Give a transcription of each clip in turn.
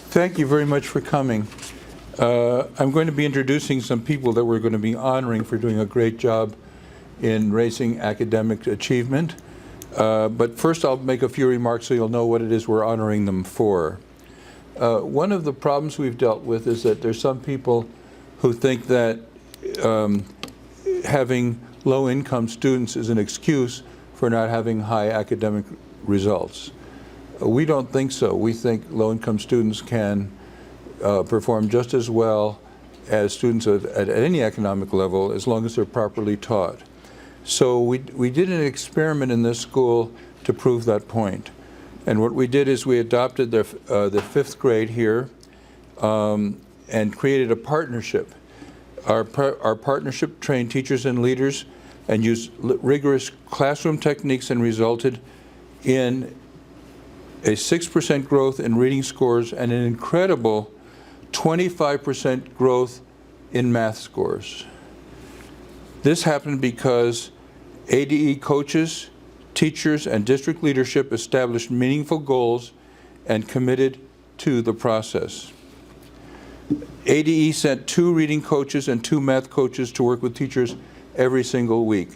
Thank you very much for coming. I'm going to be introducing some people that we're going to be honoring for doing a great job in raising academic achievement. But first I'll make a few remarks so you'll know what it is we're honoring them for. One of the problems we've dealt with is that there's some people who think that having low-income students is an excuse for not having high academic results. We don't think so. We think low-income students can perform just as well as students at any economic level as long as they're properly taught. So we did an experiment in this school to prove that point. And what we did is we adopted the fifth grade here and created a partnership. Our partnership trained teachers and leaders and used rigorous classroom techniques and resulted in a 6% growth in reading scores and an incredible 25% growth in math scores. This happened because ADE coaches, teachers, and district leadership established meaningful goals and committed to the process. ADE sent 2 reading coaches and 2 math coaches to work with teachers every single week.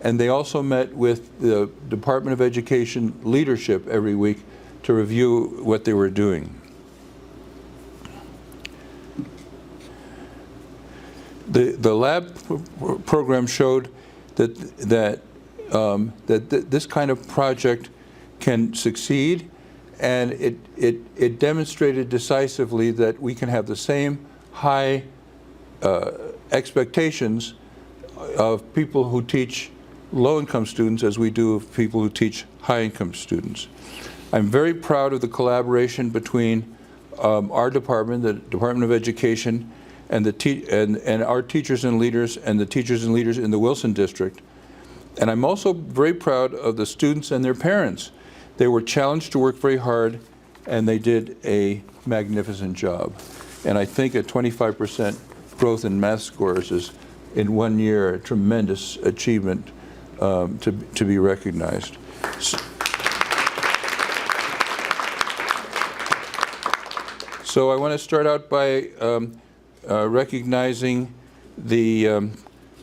And they also met with the Department of Education leadership every week to review what they were doing. The lab program showed that this kind of project can succeed, and it demonstrated decisively that we can have the same high expectations of people who teach low-income students as we do of people who teach high-income students. I'm very proud of the collaboration between our department, the Department of Education, and our teachers and leaders, and the teachers and leaders in the Wilson District. And I'm also very proud of the students and their parents. They were challenged to work very hard, and they did a magnificent job. And I think a 25% growth in math scores is, in 1 year, a tremendous achievement to be recognized. So I want to start out by recognizing the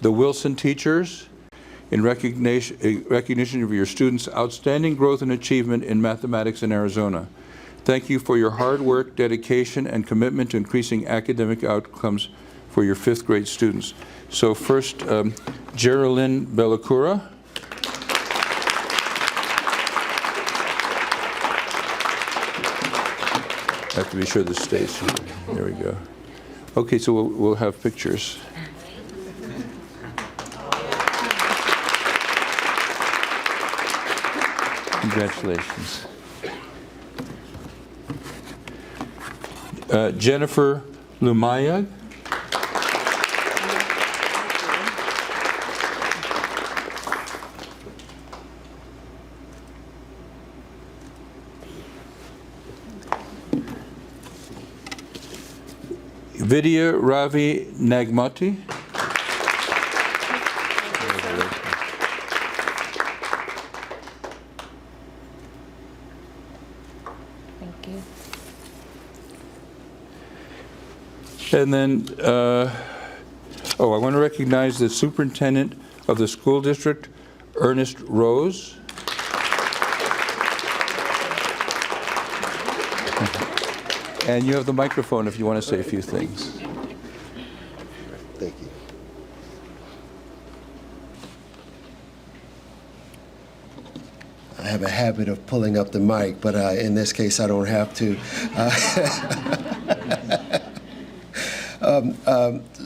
Wilson teachers in recognition of your students' outstanding growth and achievement in mathematics in Arizona. Thank you for your hard work, dedication, and commitment to increasing academic outcomes for your 5th grade students. So first, Geraldine Bellacura. I have to be sure this stays here. There we go. Okay, so we'll have pictures. Congratulations. Jennifer Lumayag. Vidya Ravi Nagmati. Thank you. And then, I want to recognize the superintendent of the school district, Ernest Rose. And you have the microphone if you want to say a few things. Thank you. I have a habit of pulling up the mic, but in this case I don't have to.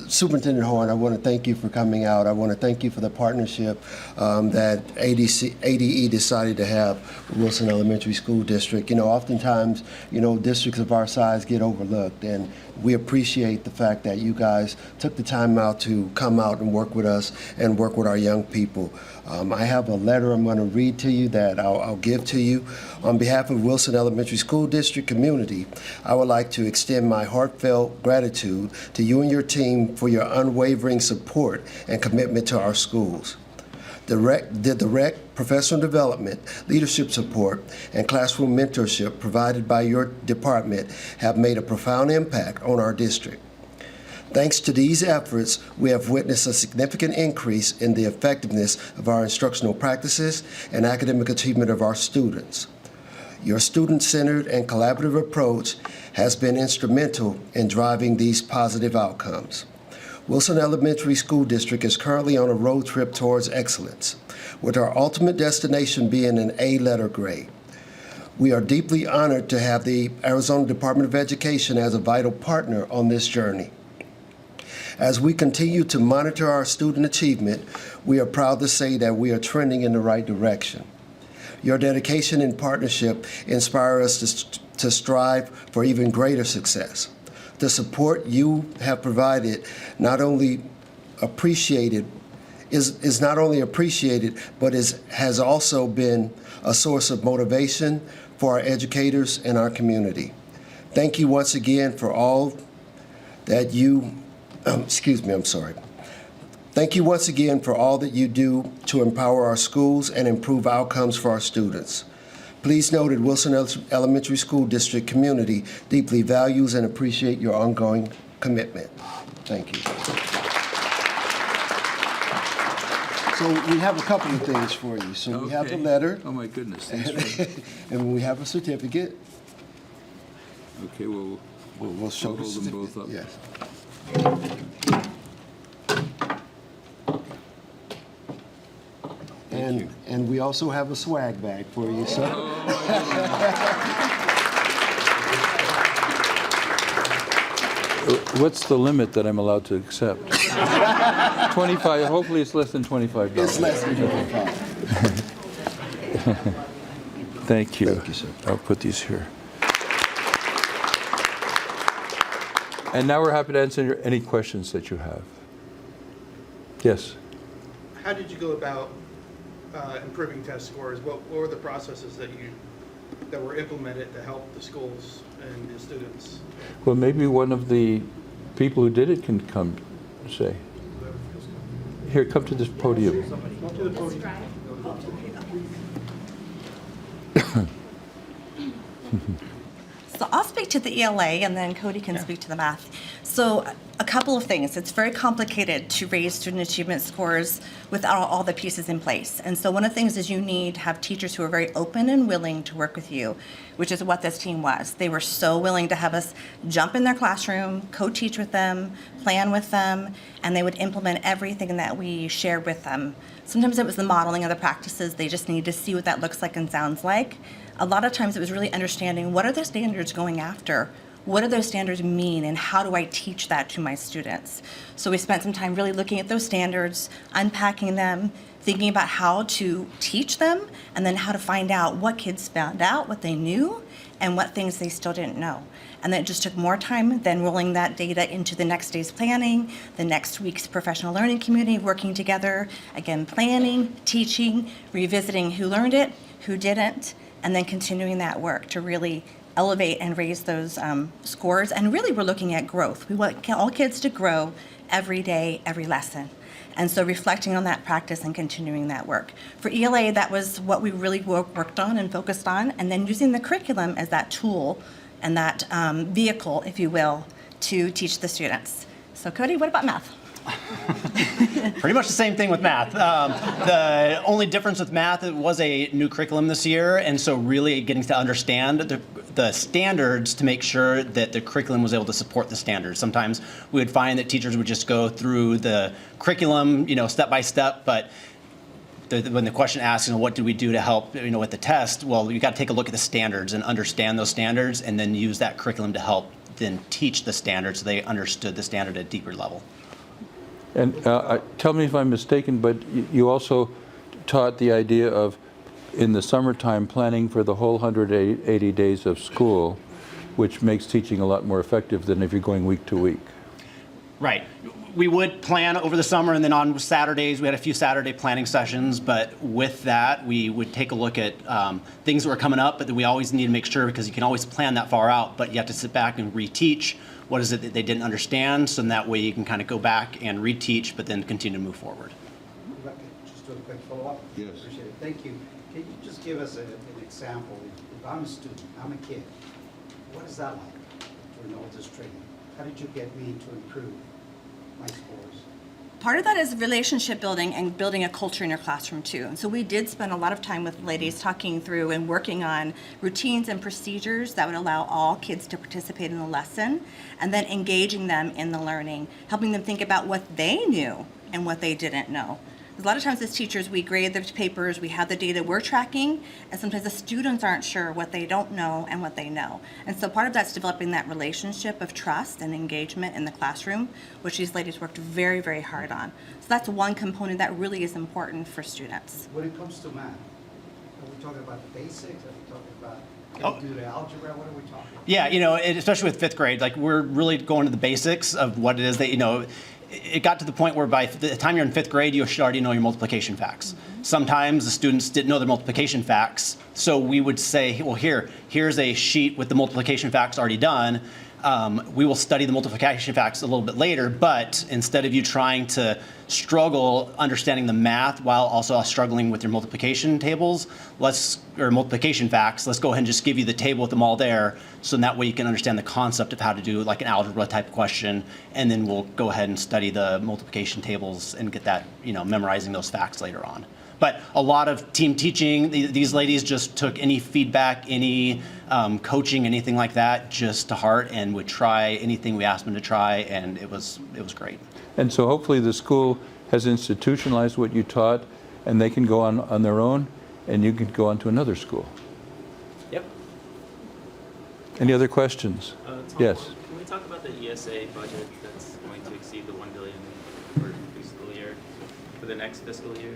Superintendent Horne, I want to thank you for coming out. I want to thank you for the partnership that ADE decided to have with Wilson Elementary School District. You know, oftentimes, you know, districts of our size get overlooked, and we appreciate the fact that you guys took the time out to come out and work with us and work with our young people. I have a letter I'm going to read to you that I'll give to you. On behalf of Wilson Elementary School District community, I would like to extend my heartfelt gratitude to you and your team for your unwavering support and commitment to our schools. direct professional development, leadership support, and classroom mentorship provided by your department have made a profound impact on our district. Thanks to these efforts, we have witnessed a significant increase in the effectiveness of our instructional practices and academic achievement of our students. Your student-centered and collaborative approach has been instrumental in driving these positive outcomes. Wilson Elementary School District is currently on a road trip towards excellence, with our ultimate destination being an A letter grade. We are deeply honored to have the Arizona Department of Education as a vital partner on this journey. As we continue to monitor our student achievement, we are proud to say that we are trending in the right direction. Your dedication and partnership inspire us to strive for even greater success. The support you have provided is not only appreciated, but has also been a source of motivation for our educators and our community. Thank you once again for all that you, Thank you once again for all that you do to empower our schools and improve outcomes for our students. Please know that Wilson Elementary School District community deeply values and appreciate your ongoing commitment. Thank you. So we have a couple of things for you. So we have the letter. Oh my goodness. Thanks for... And we have a certificate. Okay, well, We'll show we'll hold them both up. Yes. And we also have a swag bag for you, sir. What's the limit that I'm allowed to accept? 25, hopefully it's less than $25. It's less than 25. Thank you. Thank you, sir. I'll put these here. And now we're happy to answer any questions that you have. Yes? How did you go about improving test scores? What were the processes that were implemented to help the schools and the students? Well, maybe one of the people who did it can come say. Here, come to this podium. Come to the podium. So I'll speak to the ELA and then Cody can speak to the math. So a couple of things. It's very complicated to raise student achievement scores without all the pieces in place. And so one of the things is you need to have teachers who are very open and willing to work with you, which is what this team was. They were so willing to have us jump in their classroom, co-teach with them, plan with them, and they would implement everything that we shared with them. Sometimes it was the modeling of the practices. They just needed to see what that looks like and sounds like. A lot of times it was really understanding what are the standards going after? What do those standards mean and how do I teach that to my students? So we spent some time really looking at those standards, unpacking them, thinking about how to teach them, and then how to find out what kids found out, what they knew, and what things they still didn't know. And then it just took more time than rolling that data into the next day's planning, the next week's professional learning community, working together, again, planning, teaching, revisiting who learned it, who didn't, and then continuing that work to really elevate and raise those scores. And really, we're looking at growth. We want all kids to grow every day, every lesson. And so reflecting on that practice and continuing that work. For ELA, that was what we really worked on and focused on, and then using the curriculum as that tool and that vehicle, if you will, to teach the students. So Cody, what about math? Pretty much the same thing with math. The only difference with math, it was a new curriculum this year, and so really getting to understand the standards to make sure that the curriculum was able to support the standards. Sometimes we would find that teachers would just go through the curriculum, step by step, but when the question asks, what do we do to help, with the test? Well, you got to take a look at the standards and understand those standards, and then use that curriculum to help then teach the standards so they understood the standard at a deeper level. And tell me if I'm mistaken, but you also taught the idea of, in the summertime, planning for the whole 180 days of school, which makes teaching a lot more effective than if you're going week to week. Right. We would plan over the summer, and then on Saturdays, we had a few Saturday planning sessions, but with that, we would take a look at things that were coming up, but that we always need to make sure, because you can always plan that far out, but you have to sit back and reteach what is it that they didn't understand, so in that way you can kind of go back and reteach, but then continue to move forward. Just do a quick follow-up? Yes. Appreciate it. Thank you. Can you just give us an example? If I'm a student, I'm a kid, what is that like during all this training? How did you get me to improve my scores? Part of that is relationship building and building a culture in your classroom too. And so we did spend a lot of time with ladies talking through and working on routines and procedures that would allow all kids to participate in the lesson, and then engaging them in the learning, helping them think about what they knew and what they didn't know. A lot of times as teachers, we grade the papers, we have the data we're tracking, and sometimes the students aren't sure what they don't know and what they know. And so part of that's developing that relationship of trust and engagement in the classroom, which these ladies worked very, very hard on. So that's one component that really is important for students. When it comes to math, are we talking about the basics? Are we talking about, can we do the algebra? What are we talking about? Yeah, especially with 5th grade, like we're really going to the basics of what it is that, it got to the point where by the time you're in 5th grade, you should already know your multiplication facts. Sometimes the students didn't know their multiplication facts, so we would say, well, here's a sheet with the multiplication facts already done. We will study the multiplication facts a little bit later, but instead of you trying to struggle understanding the math while also struggling with your multiplication tables, or multiplication facts, let's go ahead and just give you the table with them all there, so that way you can understand the concept of how to do like an algebra type question, and then we'll go ahead and study the multiplication tables and get that, memorizing those facts later on. But a lot of team teaching, these ladies just took any feedback, any coaching, anything like that, just to heart, and would try anything we asked them to try, and it was great. And so hopefully the school has institutionalized what you taught, and they can go on their own, and you can go on to another school. Yep. Any other questions? Tom, Yes. Can we talk about the ESA budget that's going to exceed the $1 billion for fiscal year, for the next fiscal year?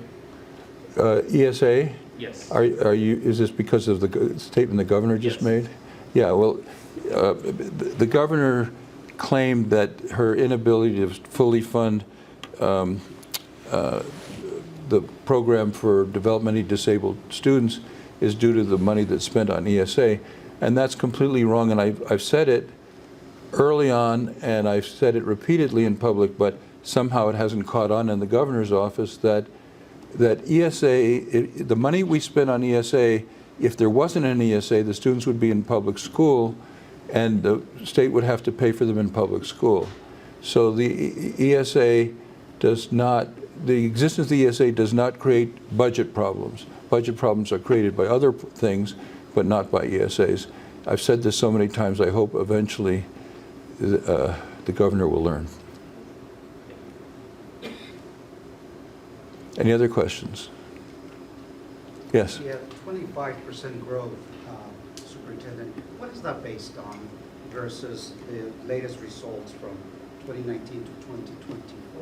ESA? Yes. Is this because of the statement the governor just Yes. made? Yeah, well, the governor claimed that her inability to fully fund the program for developmentally disabled students is due to the money that's spent on ESA, and that's completely wrong. And I've said it early on, and I've said it repeatedly in public, but somehow it hasn't caught on in the governor's office that ESA, the money we spend on ESA, if there wasn't an ESA, the students would be in public school, and the state would have to pay for them in public school. So the ESA does not, the existence of the ESA does not create budget problems. Budget problems are created by other things, but not by ESAs. I've said this so many times, I hope eventually the governor will learn. Any other questions? Yes. Yeah, 25% growth, Superintendent. What is that based on versus the latest results from 2019 to 2024,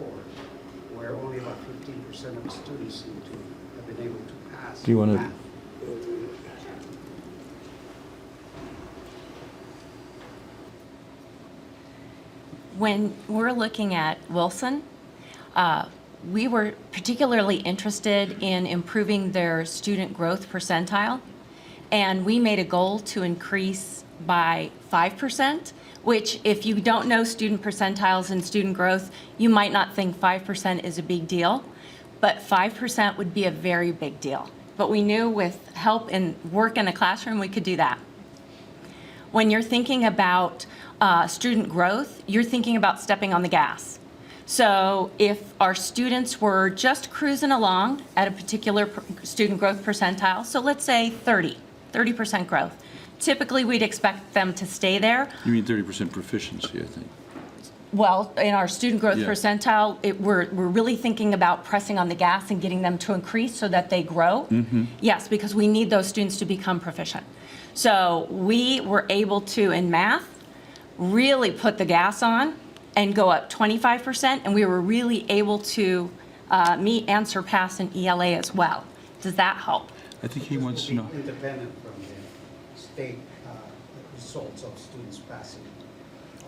where only about 15% of the students seem to have been able to pass Do you want to? math? When we're looking at Wilson, we were particularly interested in improving their student growth percentile, and we made a goal to increase by 5%, which if you don't know student percentiles and student growth, you might not think 5% is a big deal, but 5% would be a very big deal. But we knew with help and work in the classroom, we could do that. When you're thinking about student growth, you're thinking about stepping on the gas. So if our students were just cruising along at a particular student growth percentile, so let's say 30% growth, typically we'd expect them to stay there. You mean 30% proficiency, I think. Well, in our student growth Yeah. percentile, we're really thinking about pressing on the gas and getting them to increase so that they grow. Yes, because we need those students to become proficient. So we were able to, in math, really put the gas on and go up 25%, and we were really able to meet and surpass an ELA as well. Does that help? I think he This wants to will know. be independent from the state results of students passing.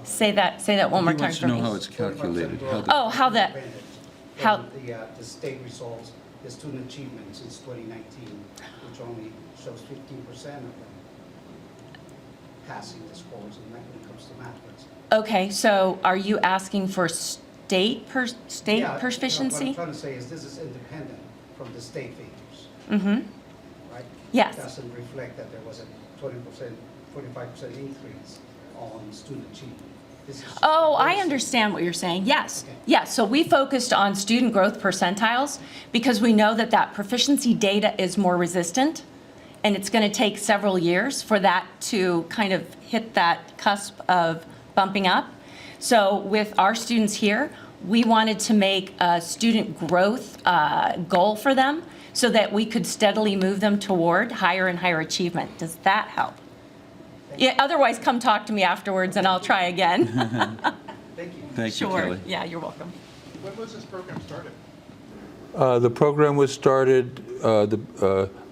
Say that one more He time wants for to know me. how it's calculated. Oh, how the- Independent how- from the state results, the student achievement since 2019, which only shows 15% of them passing the scores when it comes to math. Okay, so are you asking for state Yeah, proficiency? What I'm trying to say is this is independent from the state figures, right? Yes. It doesn't reflect that there was a 20%, 45% increase on student achievement. This is Oh, I Wilson. understand what you're saying. Yes. Okay. Yes. So we focused on student growth percentiles because we know that that proficiency data is more resistant, and it's going to take several years for that to kind of hit that cusp of bumping up. So with our students here, we wanted to make a student growth goal for them so that we could steadily move them toward higher and higher achievement. Does that help? Yeah, otherwise, come talk to me afterwards and I'll try again. Thank you. Thank you, Sure. Kelly. Yeah, you're welcome. When was this program started? The program was started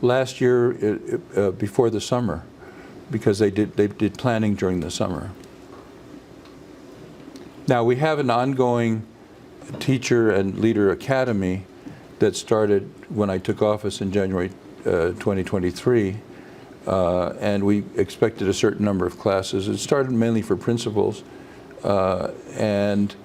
last year before the summer, because they did planning during the summer. Now, we have an ongoing teacher and leader academy that started when I took office in January 2023, and we expected a certain number of classes. It started mainly for principals, and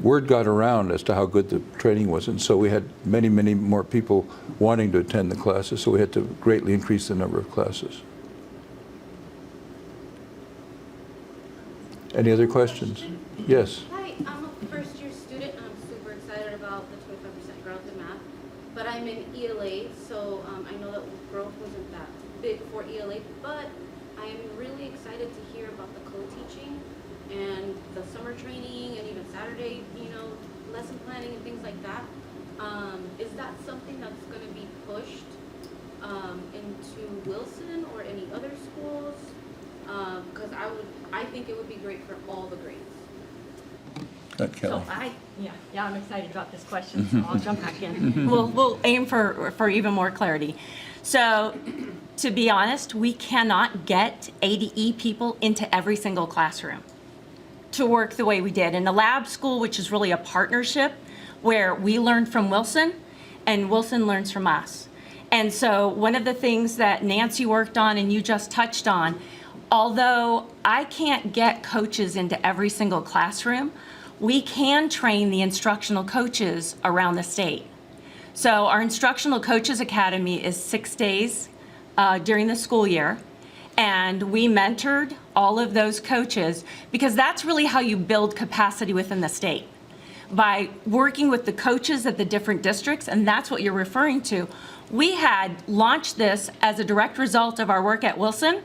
word got around as to how good the training was, and so we had many, many more people wanting to attend the classes, so we had to greatly increase the number of classes. Any other questions? Yes. Hi, I'm a first-year student, and I'm super excited about the 25% growth in math. But I'm in ELA, so I know that growth wasn't that big for ELA, but I am really excited to hear about the co-teaching and the summer training and even Saturday, lesson planning and things like that. Is that something that's going to be pushed into Wilson or any other schools? Because I think it would be great for all the grades. Kelly. So I'm excited about this question, so I'll jump back in. We'll aim for even more clarity. So, to be honest, we cannot get ADE people into every single classroom to work the way we did. In the lab school, which is really a partnership where we learn from Wilson and Wilson learns from us. And so one of the things that Nancy worked on and you just touched on, although I can't get coaches into every single classroom, we can train the instructional coaches around the state. So our Instructional Coaches Academy is 6 days during the school year. And we mentored all of those coaches because that's really how you build capacity within the state. By working with the coaches at the different districts, and that's what you're referring to. We had launched this as a direct result of our work at Wilson.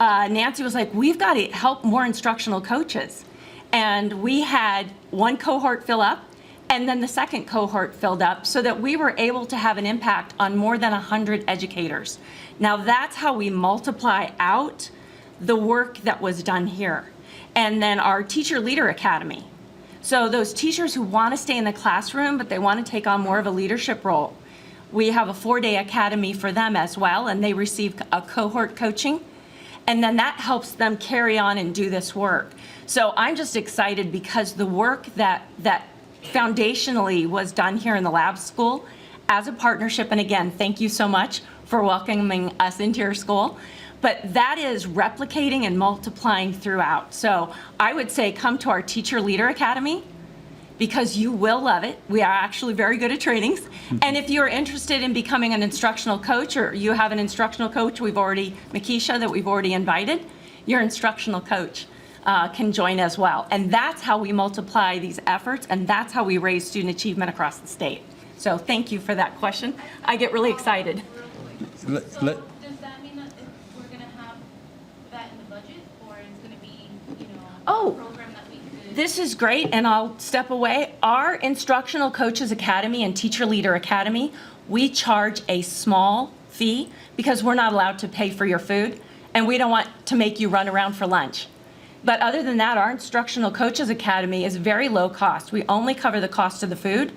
Nancy was like, we've got to help more instructional coaches. And we had one cohort fill up, and then the second cohort filled up so that we were able to have an impact on more than 100 educators. Now that's how we multiply out the work that was done here. And then our Teacher Leader Academy. So those teachers who want to stay in the classroom, but they want to take on more of a leadership role, we have a 4-day academy for them as well, and they receive a cohort coaching. And then that helps them carry on and do this work. So I'm just excited because the work that foundationally was done here in the lab school as a partnership, and again, thank you so much for welcoming us into your school, but that is replicating and multiplying throughout. So I would say come to our Teacher Leader Academy because you will love it. We are actually very good at trainings. And if you're interested in becoming an instructional coach or you have an instructional coach, Makisha, that we've already invited, your instructional coach can join as well. And that's how we multiply these efforts, and that's how we raise student achievement across the state. So thank you for that question. I get really excited. So does that mean that we're going to have that in the budget, or it's going to be, Oh. a program that we could? This is great, and I'll step away. Our Instructional Coaches Academy and Teacher Leader Academy, we charge a small fee because we're not allowed to pay for your food, and we don't want to make you run around for lunch. But other than that, our Instructional Coaches Academy is very low cost. We only cover the cost of the food,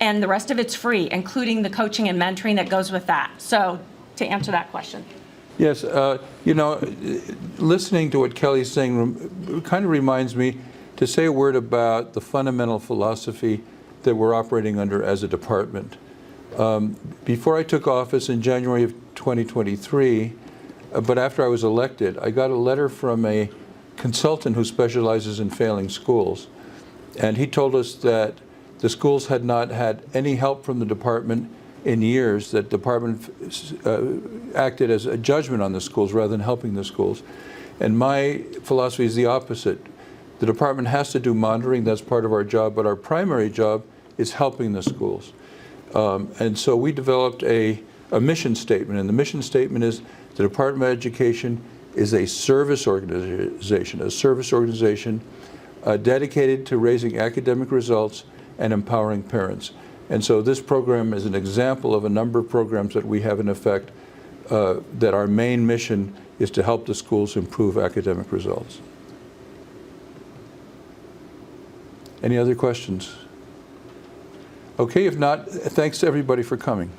and the rest of it's free, including the coaching and mentoring that goes with that. So to answer that question. Yes, listening to what Kelly's saying kind of reminds me to say a word about the fundamental philosophy that we're operating under as a department. Before I took office in January of 2023, but after I was elected, I got a letter from a consultant who specializes in failing schools. And he told us that The schools had not had any help from the department in years. That department acted as a judgment on the schools rather than helping the schools. And my philosophy is the opposite. The department has to do monitoring, that's part of our job, but our primary job is helping the schools. And so we developed a mission statement, and the mission statement is the Department of Education is a service organization dedicated to raising academic results and empowering parents. And so this program is an example of a number of programs that we have in effect that our main mission is to help the schools improve academic results. Any other questions? Okay, if not, thanks to everybody for coming.